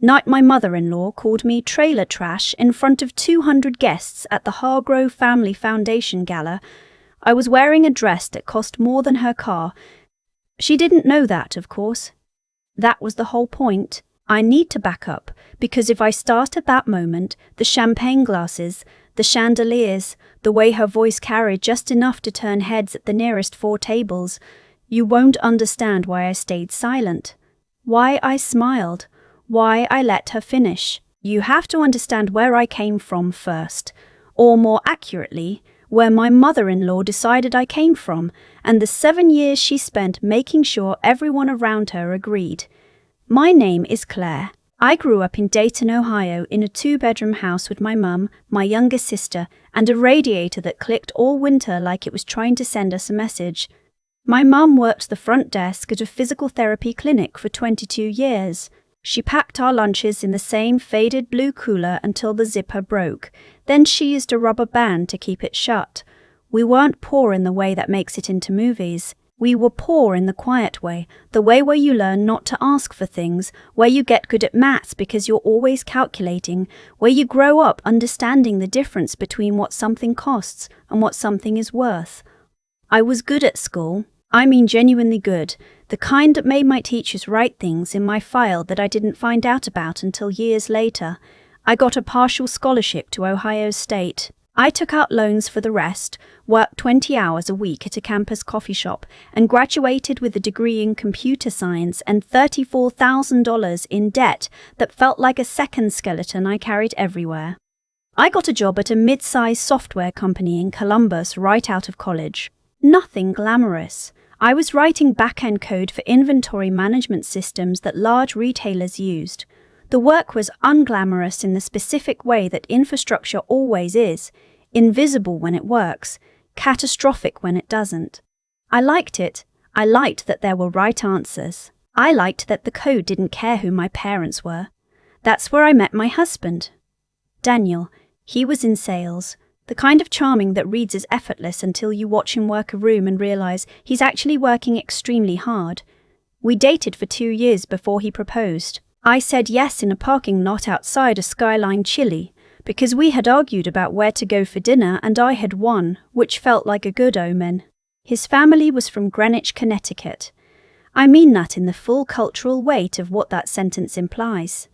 Night my mother-in-law called me trailer trash in front of 200 guests at the Hargrove Family Foundation gala. I was wearing a dress that cost more than her car. She didn't know that, of course. That was the whole point. I need to back up, because if I start at that moment, the champagne glasses, the chandeliers, the way her voice carried just enough to turn heads at the nearest 4 tables, you won't understand why I stayed silent, why I smiled, why I let her finish. You have to understand where I came from first, or more accurately, where my mother-in-law decided I came from, and the 7 years she spent making sure everyone around her agreed. My name is Claire. I grew up in Dayton, Ohio, in a 2-bedroom house with my mum, my younger sister, and a radiator that clicked all winter like it was trying to send us a message. My mum worked the front desk at a physical therapy clinic for 22 years. She packed our lunches in the same faded blue cooler until the zipper broke. Then she used a rubber band to keep it shut. We weren't poor in the way that makes it into movies. We were poor in the quiet way, the way where you learn not to ask for things, where you get good at maths because you're always calculating, where you grow up understanding the difference between what something costs and what something is worth. I was good at school. I mean genuinely good, the kind that made my teachers write things in my file that I didn't find out about until years later. I got a partial scholarship to Ohio State. I took out loans for the rest, worked 20 hours a week at a campus coffee shop, and graduated with a degree in computer science and $34,000 in debt that felt like a second skeleton I carried everywhere. I got a job at a mid-sized software company in Columbus right out of college. Nothing glamorous. I was writing back-end code for inventory management systems that large retailers used. The work was unglamorous in the specific way that infrastructure always is, invisible when it works, catastrophic when it doesn't. I liked it. I liked that there were right answers. I liked that the code didn't care who my parents were. That's where I met my husband, Daniel. He was in sales. The kind of charming that reads as effortless until you watch him work a room and realize he's actually working extremely hard. We dated for 2 years before he proposed. I said yes in a parking lot outside a Skyline Chili because we had argued about where to go for dinner and I had won, which felt like a good omen. His family was from Greenwich, Connecticut. I mean that in the full cultural weight of what that sentence implies.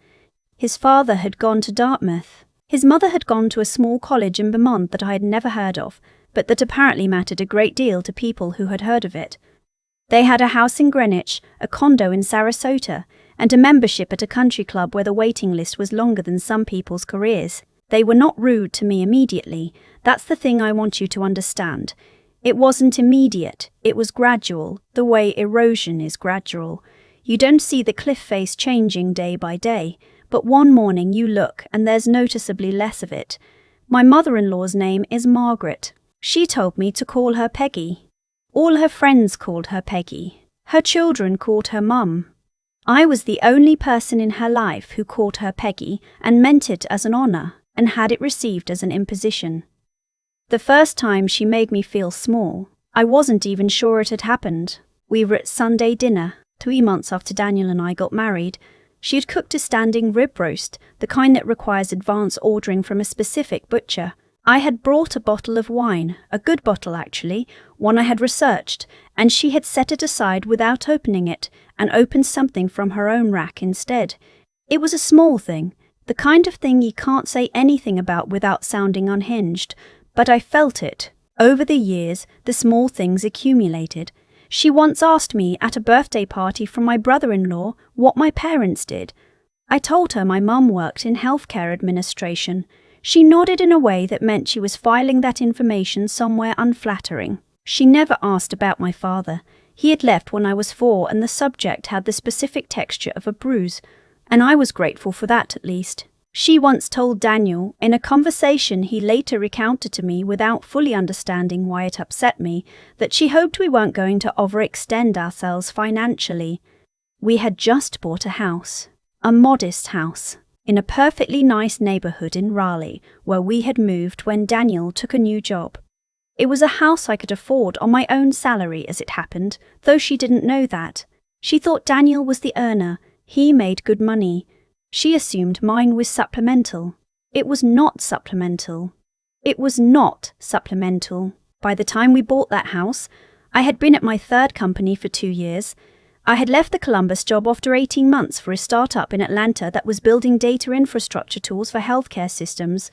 His father had gone to Dartmouth. His mother had gone to a small college in Vermont that I had never heard of, but that apparently mattered a great deal to people who had heard of it. They had a house in Greenwich, a condo in Sarasota, and a membership at a country club where the waiting list was longer than some people's careers. They were not rude to me immediately. That's the thing I want you to understand. It wasn't immediate, it was gradual, the way erosion is gradual. You don't see the cliff face changing day by day. But one morning you look and there's noticeably less of it. My mother-in-law's name is Margaret. She told me to call her Peggy. All her friends called her Peggy. Her children called her Mum. I was the only person in her life who called her Peggy and meant it as an honor and had it received as an imposition. The first time she made me feel small. I wasn't even sure it had happened. We were at Sunday dinner, 3 months after Daniel and I got married. She had cooked a standing rib roast, the kind that requires advance ordering from a specific butcher. I had brought a bottle of wine, a good bottle actually, one I had researched, and she had set it aside without opening it and opened something from her own rack instead. It was a small thing, the kind of thing you can't say anything about without sounding unhinged, but I felt it. Over the years, the small things accumulated. She once asked me at a birthday party from my brother-in-law what my parents did. I told her my mum worked in healthcare administration. She nodded in a way that meant she was filing that information somewhere unflattering. She never asked about my father. He had left when I was 4 and the subject had the specific texture of a bruise, and I was grateful for that at least. She once told Daniel, in a conversation he later recounted to me without fully understanding why it upset me, that she hoped we weren't going to overextend ourselves financially. We had just bought a house, a modest house, in a perfectly nice neighborhood in Raleigh, where we had moved when Daniel took a new job. It was a house I could afford on my own salary as it happened, though she didn't know that. She thought Daniel was the earner. He made good money. She assumed mine was supplemental. It was not supplemental. It was not supplemental. By the time we bought that house, I had been at my third company for 2 years. I had left the Columbus job after 18 months for a startup in Atlanta that was building data infrastructure tools for healthcare systems.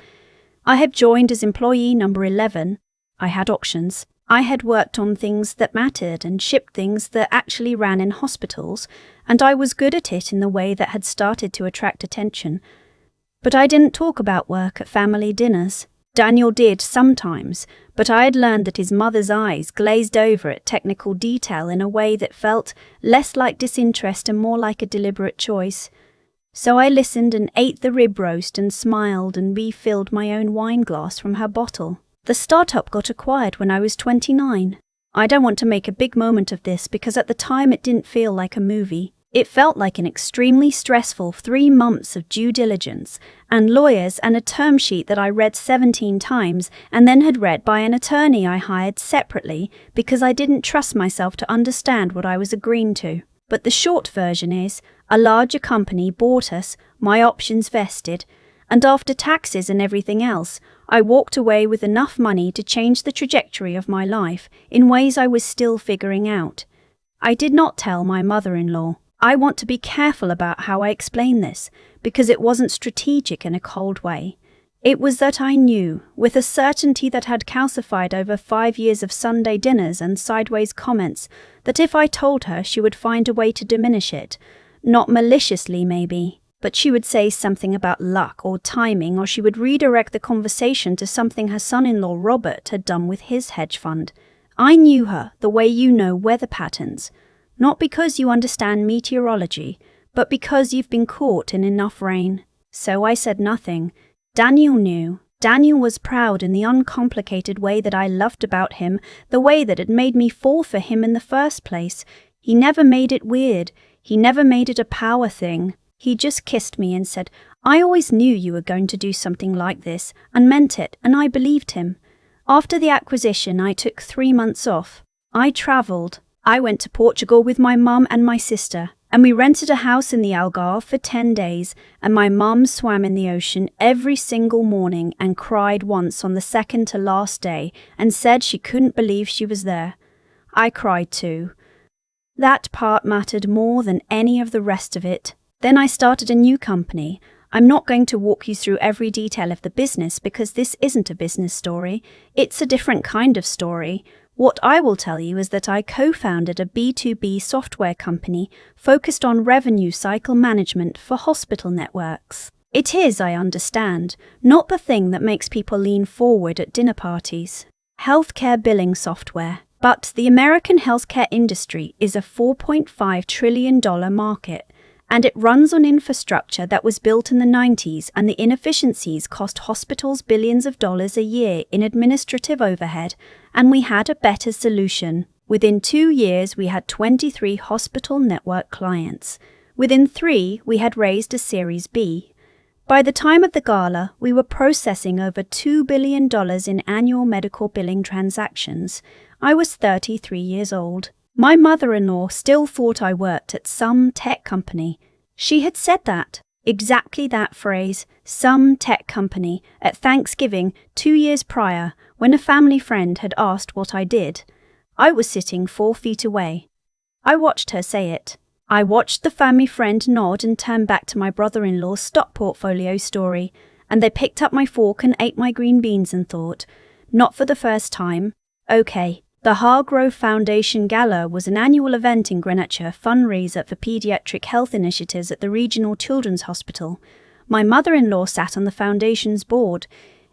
I had joined as employee number 11. I had options. I had worked on things that mattered and shipped things that actually ran in hospitals, and I was good at it in the way that had started to attract attention. But I didn't talk about work at family dinners. Daniel did sometimes, but I had learned that his mother's eyes glazed over at technical detail in a way that felt less like disinterest and more like a deliberate choice. So I listened and ate the rib roast and smiled and refilled my own wine glass from her bottle. The startup got acquired when I was 29. I don't want to make a big moment of this because at the time it didn't feel like a movie. It felt like an extremely stressful 3 months of due diligence and lawyers and a term sheet that I read 17 times and then had read by an attorney I hired separately because I didn't trust myself to understand what I was agreeing to. But the short version is, a larger company bought us, my options vested, and after taxes and everything else, I walked away with enough money to change the trajectory of my life in ways I was still figuring out. I did not tell my mother-in-law. I want to be careful about how I explain this, because it wasn't strategic in a cold way. It was that I knew, with a certainty that had calcified over 5 years of Sunday dinners and sideways comments, that if I told her she would find a way to diminish it. Not maliciously, maybe, but she would say something about luck or timing, or she would redirect the conversation to something her son-in-law Robert had done with his hedge fund. I knew her the way you know weather patterns. Not because you understand meteorology, but because you've been caught in enough rain. So I said nothing. Daniel knew. Daniel was proud in the uncomplicated way that I loved about him, the way that had made me fall for him in the first place. He never made it weird. He never made it a power thing. He just kissed me and said, "I always knew you were going to do something like this," and meant it, and I believed him. After the acquisition, I took 3 months off. I travelled. I went to Portugal with my mum and my sister, and we rented a house in the Algarve for 10 days, and my mum swam in the ocean every single morning and cried once on the second to last day and said she couldn't believe she was there. I cried too. That part mattered more than any of the rest of it. Then I started a new company. I'm not going to walk you through every detail of the business because this isn't a business story. It's a different kind of story. What I will tell you is that I co-founded a B2B software company focused on revenue cycle management for hospital networks. It is, I understand, not the thing that makes people lean forward at dinner parties. Healthcare billing software. But the American healthcare industry is a $4.5 trillion market, and it runs on infrastructure that was built in the 90s, and the inefficiencies cost hospitals billions of dollars a year in administrative overhead, and we had a better solution. Within 2 years, we had 23 hospital network clients. Within 3, we had raised a Series B. By the time of the gala, we were processing over $2 billion in annual medical billing transactions. I was 33 years old. My mother-in-law still thought I worked at some tech company. She had said that, exactly that phrase, some tech company, at Thanksgiving 2 years prior, when a family friend had asked what I did. I was sitting 4 feet away. I watched her say it. I watched the family friend nod and turn back to my brother-in-law's stock portfolio story, and they picked up my fork and ate my green beans and thought, not for the first time, okay. The Hargrove Foundation Gala was an annual event in Greenwich, a fundraiser for pediatric health initiatives at the Regional Children's Hospital. My mother-in-law sat on the foundation's board.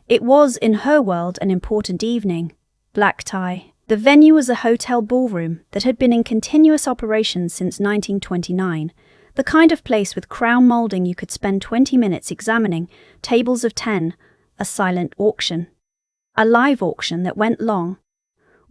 It was, in her world, an important evening. Black tie. The venue was a hotel ballroom that had been in continuous operation since 1929, the kind of place with crown moulding you could spend 20 minutes examining, tables of 10, a silent auction. A live auction that went long.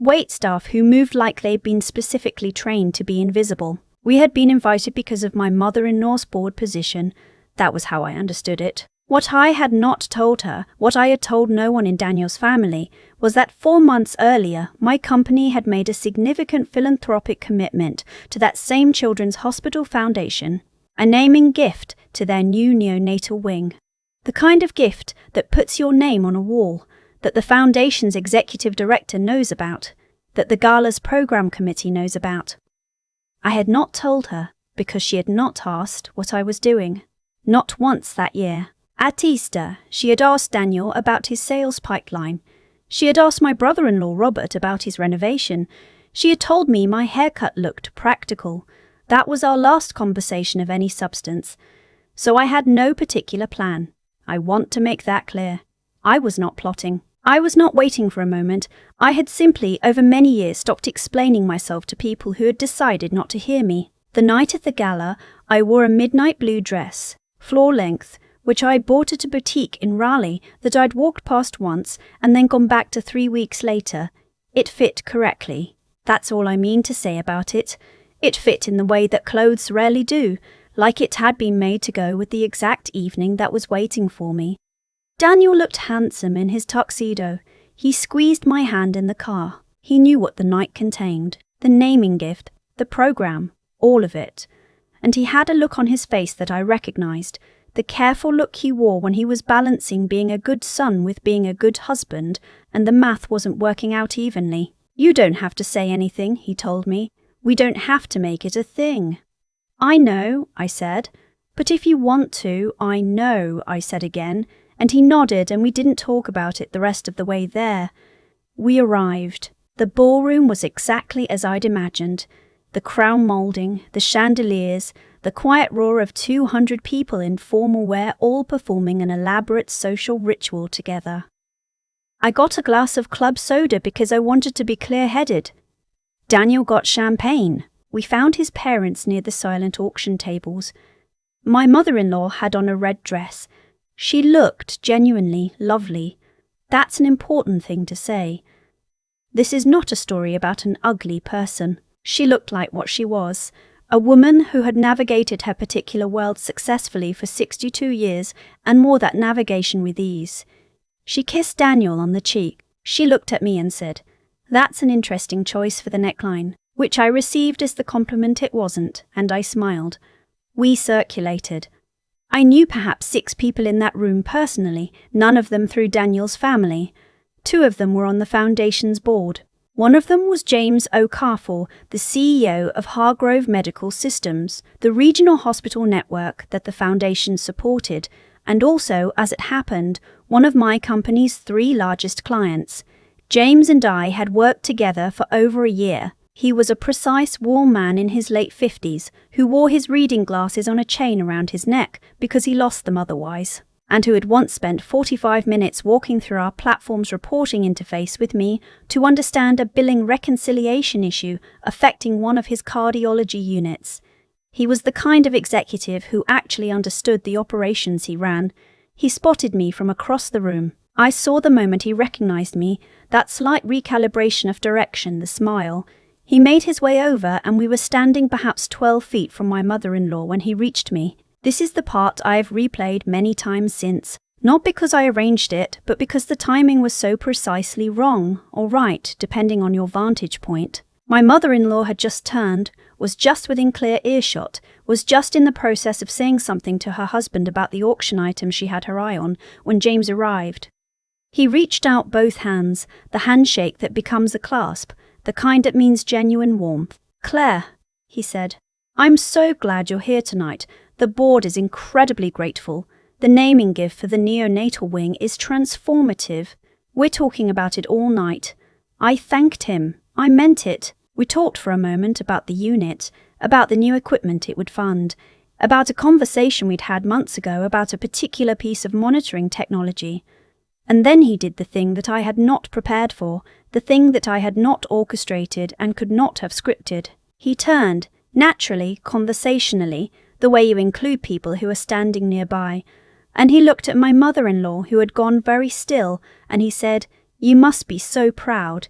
Waitstaff who moved like they'd been specifically trained to be invisible. We had been invited because of my mother-in-law's board position. That was how I understood it. What I had not told her, what I had told no one in Daniel's family, was that 4 months earlier, my company had made a significant philanthropic commitment to that same Children's Hospital Foundation, a naming gift to their new neonatal wing. The kind of gift that puts your name on a wall, that the Foundation's executive director knows about, that the gala's program committee knows about. I had not told her because she had not asked what I was doing. Not once that year. At Easter, she had asked Daniel about his sales pipeline. She had asked my brother-in-law Robert about his renovation. She had told me my haircut looked practical. That was our last conversation of any substance. So I had no particular plan. I want to make that clear. I was not plotting. I was not waiting for a moment. I had simply, over many years, stopped explaining myself to people who had decided not to hear me. The night at the gala, I wore a midnight blue dress, floor length, which I had bought at a boutique in Raleigh that I'd walked past once and then gone back to 3 weeks later. It fit correctly. That's all I mean to say about it. It fit in the way that clothes rarely do, like it had been made to go with the exact evening that was waiting for me. Daniel looked handsome in his tuxedo. He squeezed my hand in the car. He knew what the night contained, the naming gift, the program, all of it. And he had a look on his face that I recognized, the careful look he wore when he was balancing being a good son with being a good husband, and the math wasn't working out evenly. You don't have to say anything, he told me. We don't have to make it a thing. I know, I said. But if you want to, I know, I said again, and he nodded and we didn't talk about it the rest of the way there. We arrived. The ballroom was exactly as I'd imagined. The crown moulding, the chandeliers, the quiet roar of 200 people in formal wear all performing an elaborate social ritual together. I got a glass of club soda because I wanted to be clear-headed. Daniel got champagne. We found his parents near the silent auction tables. My mother-in-law had on a red dress. She looked genuinely lovely. That's an important thing to say. This is not a story about an ugly person. She looked like what she was, a woman who had navigated her particular world successfully for 62 years and more that navigation with ease. She kissed Daniel on the cheek. She looked at me and said, "That's an interesting choice for the neckline," which I received as the compliment it wasn't, and I smiled. We circulated. I knew perhaps 6 people in that room personally, none of them through Daniel's family. 2 of them were on the Foundation's board. One of them was James O'Carfor, the CEO of Hargrove Medical Systems, the regional hospital network that the Foundation supported, and also, as it happened, one of my company's 3 largest clients. James and I had worked together for over a year. He was a precise, warm man in his late 50s who wore his reading glasses on a chain around his neck because he lost them otherwise, and who had once spent 45 minutes walking through our platform's reporting interface with me to understand a billing reconciliation issue affecting one of his cardiology units. He was the kind of executive who actually understood the operations he ran. He spotted me from across the room. I saw the moment he recognized me, that slight recalibration of direction, the smile. He made his way over and we were standing perhaps 12 feet from my mother-in-law when he reached me. This is the part I have replayed many times since, not because I arranged it, but because the timing was so precisely wrong, or right, depending on your vantage point. My mother-in-law had just turned, was just within clear earshot, was just in the process of saying something to her husband about the auction item she had her eye on, when James arrived. He reached out both hands, the handshake that becomes a clasp, the kind that means genuine warmth. "Claire," he said, "I'm so glad you're here tonight. The board is incredibly grateful. The naming gift for the neonatal wing is transformative. We're talking about it all night." I thanked him. I meant it. We talked for a moment about the unit, about the new equipment it would fund, about a conversation we'd had months ago about a particular piece of monitoring technology. And then he did the thing that I had not prepared for, the thing that I had not orchestrated and could not have scripted. He turned, naturally, conversationally, the way you include people who are standing nearby, and he looked at my mother-in-law who had gone very still, and he said, "You must be so proud.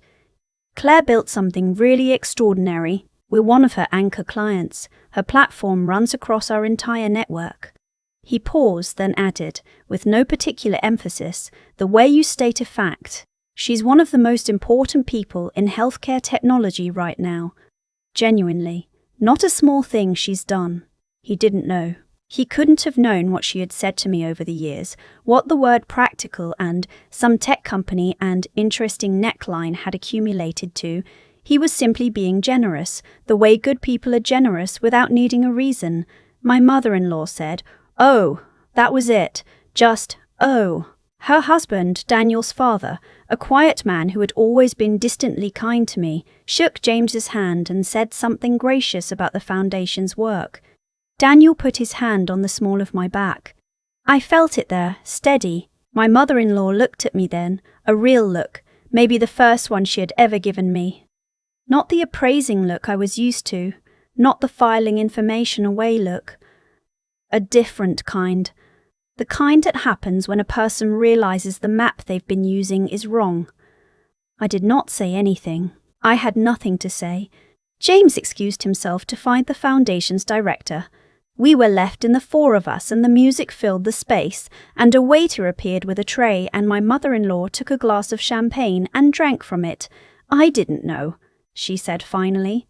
Claire built something really extraordinary. We're one of her anchor clients. Her platform runs across our entire network." He paused, then added, with no particular emphasis, "The way you state a fact. She's one of the most important people in healthcare technology right now. Genuinely. Not a small thing she's done." He didn't know. He couldn't have known what she had said to me over the years, what the word practical and some tech company and interesting neckline had accumulated to. He was simply being generous, the way good people are generous without needing a reason. My mother-in-law said, "Oh, that was it. Just, oh." Her husband, Daniel's father, a quiet man who had always been distantly kind to me, shook James's hand and said something gracious about the foundation's work. Daniel put his hand on the small of my back. I felt it there, steady. My mother-in-law looked at me then, a real look, maybe the first one she had ever given me. Not the appraising look I was used to, not the filing information away look. A different kind. The kind that happens when a person realizes the map they've been using is wrong. I did not say anything. I had nothing to say. James excused himself to find the foundation's director. We were left in the four of us, and the music filled the space, and a waiter appeared with a tray, and my mother-in-law took a glass of champagne and drank from it. "I didn't know," she said finally.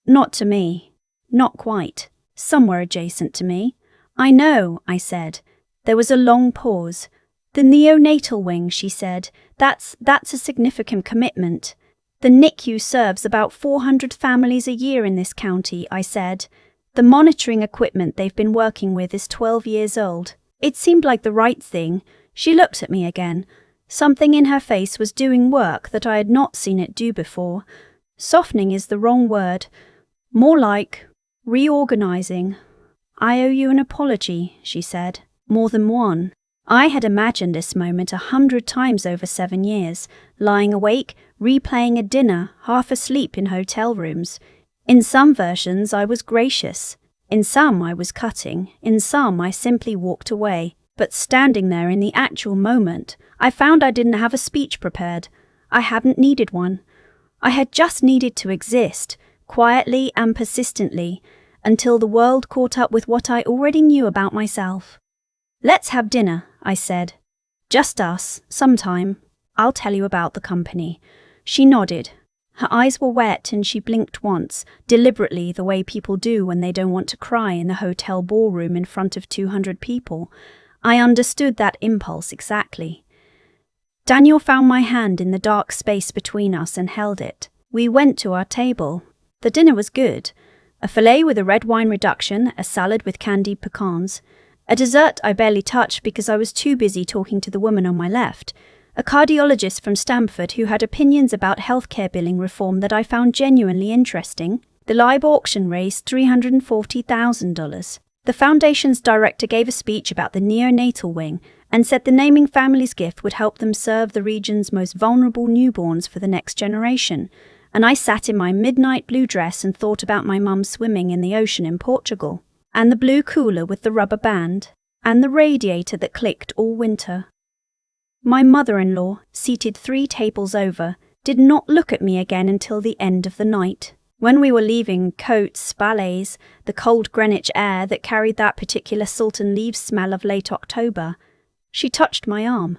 "Not to me. Not quite. Somewhere adjacent to me." "I know," I said. There was a long pause. "The neonatal wing," she said. That's a significant commitment." "The NICU serves about 400 families a year in this county," I said. "The monitoring equipment they've been working with is 12 years old." It seemed like the right thing. She looked at me again. Something in her face was doing work that I had not seen it do before. Softening is the wrong word. More like reorganizing. "I owe you an apology," she said. "More than one." I had imagined this moment 100 times over 7 years, lying awake, replaying a dinner, half asleep in hotel rooms. In some versions I was gracious, in some I was cutting, in some I simply walked away. But standing there in the actual moment, I found I didn't have a speech prepared. I hadn't needed one. I had just needed to exist, quietly and persistently, until the world caught up with what I already knew about myself. "Let's have dinner," I said. "Just us, sometime. I'll tell you about the company." She nodded. Her eyes were wet and she blinked once, deliberately the way people do when they don't want to cry in the hotel ballroom in front of 200 people. I understood that impulse exactly. Daniel found my hand in the dark space between us and held it. We went to our table. The dinner was good. A filet with a red wine reduction, a salad with candied pecans. A dessert I barely touched because I was too busy talking to the woman on my left. A cardiologist from Stamford who had opinions about healthcare billing reform that I found genuinely interesting. The live auction raised $340,000. The foundation's director gave a speech about the neonatal wing and said the naming family's gift would help them serve the region's most vulnerable newborns for the next generation. And I sat in my midnight blue dress and thought about my mum swimming in the ocean in Portugal, and the blue cooler with the rubber band, and the radiator that clicked all winter. My mother-in-law, seated 3 tables over, did not look at me again until the end of the night. When we were leaving, coats, ballets, the cold Greenwich air that carried that particular salt and leaves smell of late October, she touched my arm.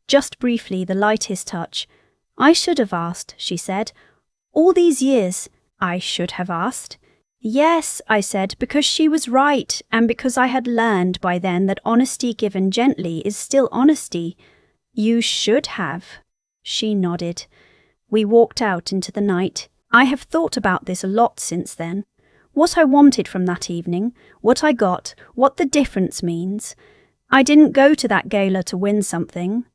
Just briefly, the lightest touch. "I should have asked," she said. "All these years, I should have asked." "Yes," I said, because she was right, and because I had learned by then that honesty given gently is still honesty. "You should have." She nodded. We walked out into the night. I have thought about this a lot since then. What I wanted from that evening, what I got, what the difference means. I didn't go to that gala to win something.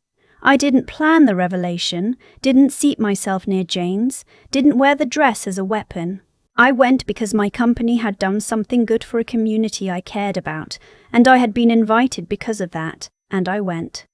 I didn't plan the revelation, didn't seat myself near Jane's, didn't wear the dress as a weapon. I went because my company had done something good for a community I cared about, and I had been invited because of that, and I went.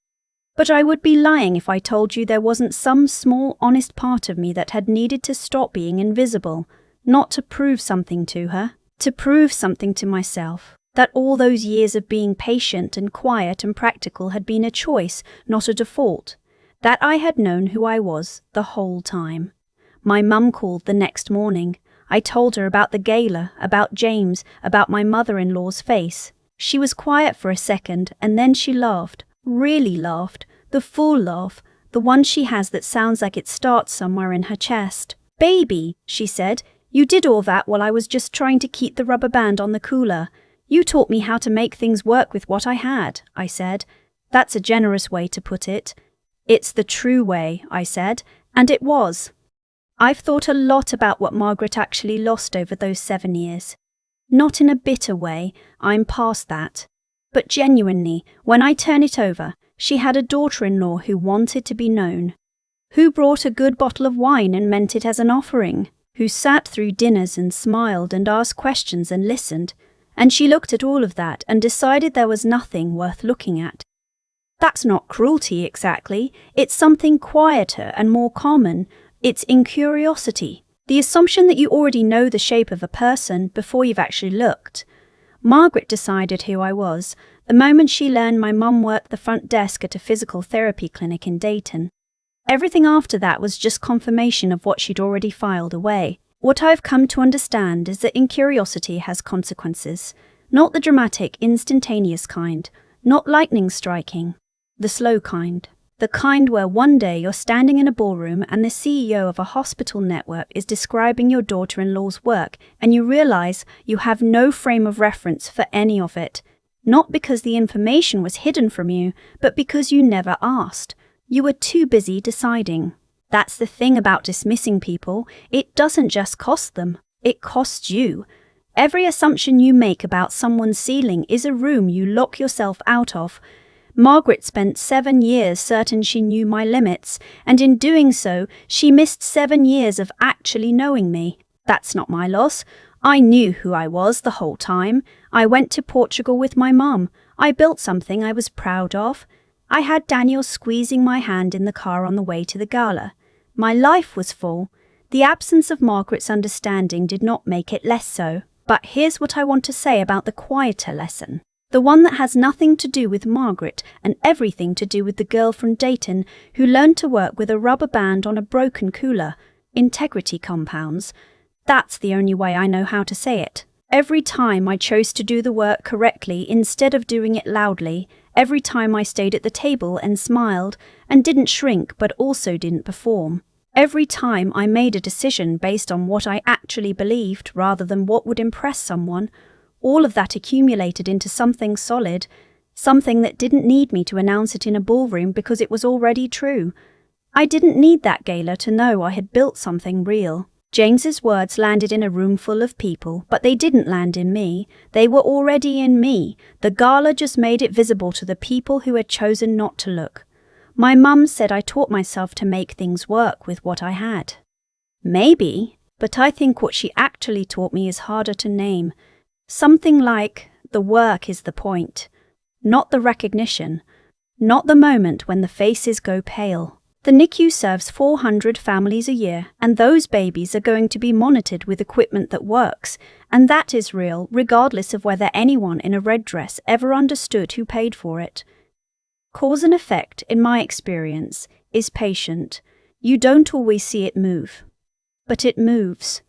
But I would be lying if I told you there wasn't some small, honest part of me that had needed to stop being invisible, not to prove something to her, to prove something to myself, that all those years of being patient and quiet and practical had been a choice, not a default, that I had known who I was the whole time. My mum called the next morning. I told her about the gala, about James, about my mother-in-law's face. She was quiet for a second, and then she laughed, really laughed, the full laugh, the one she has that sounds like it starts somewhere in her chest. "Baby," she said, "you did all that while I was just trying to keep the rubber band on the cooler. You taught me how to make things work with what I had, I said. That's a generous way to put it. It's the true way, I said, and it was. I've thought a lot about what Margaret actually lost over those 7 years. Not in a bitter way, I'm past that. But genuinely, when I turn it over, she had a daughter-in-law who wanted to be known, who brought a good bottle of wine and meant it as an offering, who sat through dinners and smiled and asked questions and listened, and she looked at all of that and decided there was nothing worth looking at. That's not cruelty exactly, it's something quieter and more common. It's incuriosity, the assumption that you already know the shape of a person before you've actually looked. Margaret decided who I was the moment she learned my mum worked the front desk at a physical therapy clinic in Dayton. Everything after that was just confirmation of what she'd already filed away. What I've come to understand is that incuriosity has consequences, not the dramatic, instantaneous kind, not lightning striking, the slow kind. The kind where one day you're standing in a ballroom and the CEO of a hospital network is describing your daughter-in-law's work and you realize you have no frame of reference for any of it. Not because the information was hidden from you, but because you never asked. You were too busy deciding. That's the thing about dismissing people. It doesn't just cost them, it costs you. Every assumption you make about someone's ceiling is a room you lock yourself out of. Margaret spent 7 years certain she knew my limits, and in doing so, she missed 7 years of actually knowing me. That's not my loss. I knew who I was the whole time. I went to Portugal with my mum. I built something I was proud of. I had Daniel squeezing my hand in the car on the way to the gala. My life was full. The absence of Margaret's understanding did not make it less so. But here's what I want to say about the quieter lesson. The one that has nothing to do with Margaret and everything to do with the girl from Dayton who learned to work with a rubber band on a broken cooler. Integrity compounds. That's the only way I know how to say it. Every time I chose to do the work correctly instead of doing it loudly, every time I stayed at the table and smiled and didn't shrink but also didn't perform, every time I made a decision based on what I actually believed rather than what would impress someone, all of that accumulated into something solid, something that didn't need me to announce it in a ballroom because it was already true. I didn't need that gala to know I had built something real. James's words landed in a room full of people, but they didn't land in me. They were already in me. The gala just made it visible to the people who had chosen not to look. My mum said I taught myself to make things work with what I had. Maybe, but I think what she actually taught me is harder to name. Something like, the work is the point, not the recognition, not the moment when the faces go pale. The NICU serves 400 families a year, and those babies are going to be monitored with equipment that works, and that is real regardless of whether anyone in a red dress ever understood who paid for it. Cause and effect, in my experience, is patient. You don't always see it move, but it moves.